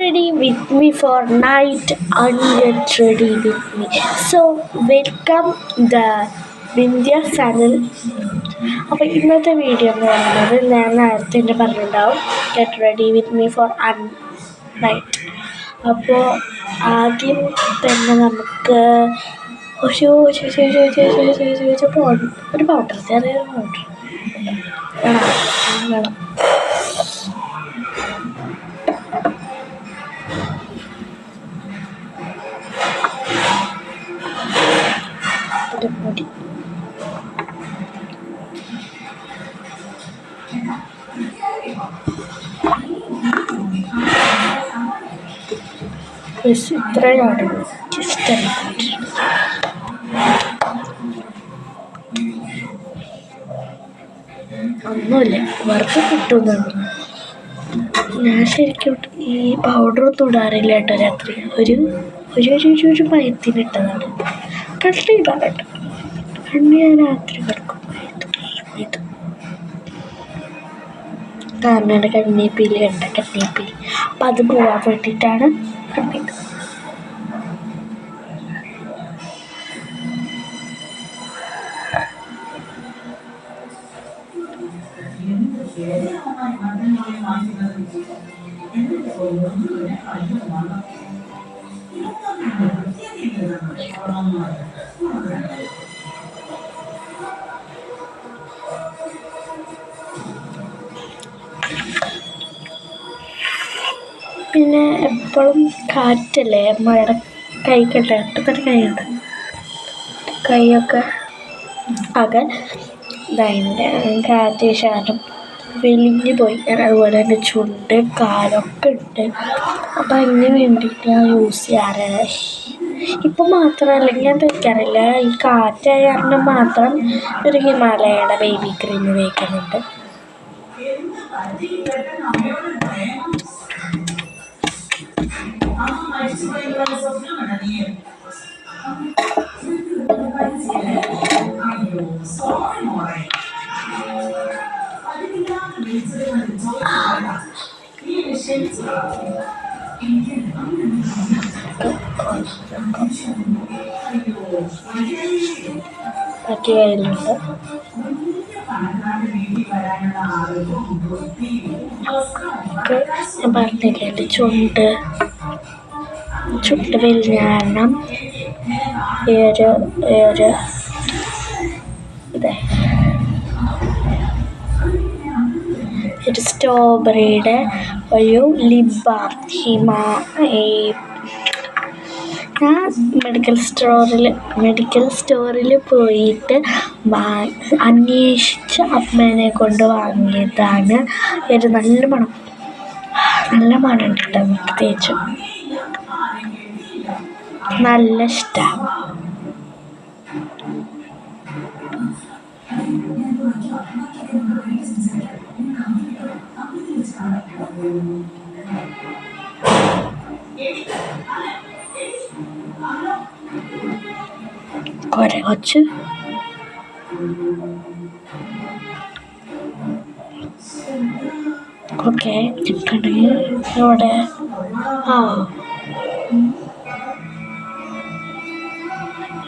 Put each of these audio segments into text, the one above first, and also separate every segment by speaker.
Speaker 1: Ready with me for night and get ready with me. So welcome the Vindhya channel. അപ്പോൾ ഇന്നത്തെ video എന്ന് പറയുന്നത് ഞാൻ നേരത്തെ തന്നെ പറഞ്ഞിട്ടുണ്ടാവും get ready with me for night. അപ്പോൾ ആദ്യം തന്നെ നമുക്ക് ഒരു പൗഡർ ചെറിയൊരു പൗഡർ വേണം. പൊടി ഇത്രയാണ് ഒന്നുമില്ല വറുത്ത് കിട്ടുന്നുണ്ട്. ഞാൻ ശരിക്കും ഈ പൗഡറൊന്നും ഇടാറില്ല കേട്ടോ. രാത്രി ഒരു മയത്തിനിട്ടതാണ്. കട്ടിയിടാണ് കേട്ടോ. കണ്ണി ഞാൻ രാത്രി കിടക്കും ഇത് കാരണം എൻ്റെ കണ്ണീപ്പീലി കണ്ട കണ്ണീപ്പീലി അപ്പം അത് പോകാൻ വേണ്ടിയിട്ടാണ് കണ്ണിട്ട്. പിന്നെ എപ്പോഴും കാറ്റല്ലേ, മഴയുടെ കൈക്കട്ടെ ഇട്ടത്തൊരു കൈയുണ്ട്, കൈയൊക്കെ ആകെ ഇതായിട്ട് കാറ്റ് ശാലം വെലിഞ്ഞു പോയി. അതുപോലെ തന്നെ ചുണ്ട് കാലൊക്കെ ഉണ്ട്. അപ്പം അതിന് വേണ്ടിയിട്ട് ഞാൻ യൂസ് ചെയ്യാറ്. ഇപ്പം മാത്രമല്ല ഞാൻ തയ്ക്കാറില്ല, ഈ കാറ്റായ കാരണം മാത്രം ഒരു ഹിമാലയയുടെ ബേബി ക്രീം തേക്കുന്നുണ്ട്. ബാക്കി കയ്യിലുണ്ട്. ഞാൻ പറഞ്ഞില്ല എൻ്റെ ചുണ്ട് വലിയ കാരണം ഒരു സ്ട്രോബെറിയുടെ ഒരു ലിപ് ബാം ഞാൻ മെഡിക്കൽ സ്റ്റോറിൽ പോയിട്ട് അന്വേഷിച്ച് അമ്മേനെ കൊണ്ട് വാങ്ങിയതാണ്. ഒരു നല്ല മണം ഉണ്ട് കേട്ടോ. തേച്ചു നല്ല ഇഷ്ടമാണ്. കുറച്ച് ഓക്കെ ചിക്കണെങ്കിൽ ഇവിടെ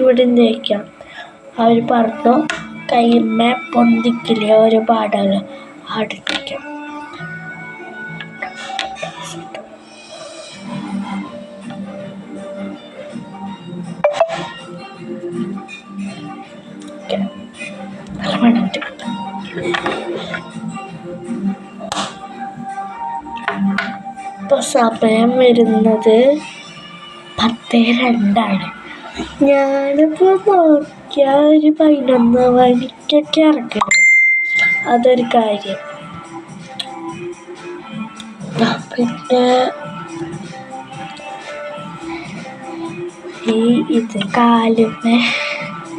Speaker 1: ഇവിടെ തേക്കാം. അവർ പറഞ്ഞു കൈമേ പൊന്തിക്കില്ല ഒരു പാടാണ് അടുത്തേക്കാം. നല്ല മണമുണ്ട്. ഇപ്പോൾ സമയം വരുന്നത് 10:02. ഞാനിപ്പോൾ നോക്കിയാൽ ഒരു 11 മണിക്കൊക്കെ ഇറക്കണം. അതൊരു കാര്യം. പിന്നെ ഇത് കാലുമേ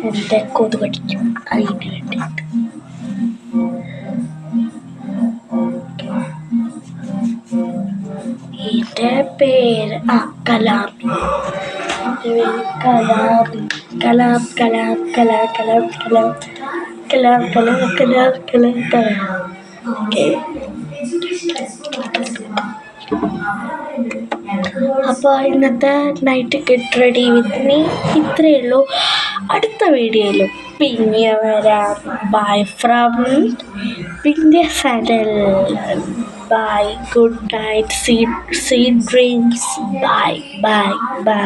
Speaker 1: എൻ്റെ കൊതുകടിക്കും, അതിന് വേണ്ടിയിട്ട്. ഇതിൻ്റെ പേര് കലാമി. ഓക്കെ അപ്പോൾ ഇന്നത്തെ night get ready with me ഇത്രയേ ഉള്ളൂ. അടുത്ത വീഡിയോയിലും പിന്നെ വരാം. Bye from Vindhya channel. Bye, good night, sweet dreams. Bye bye by.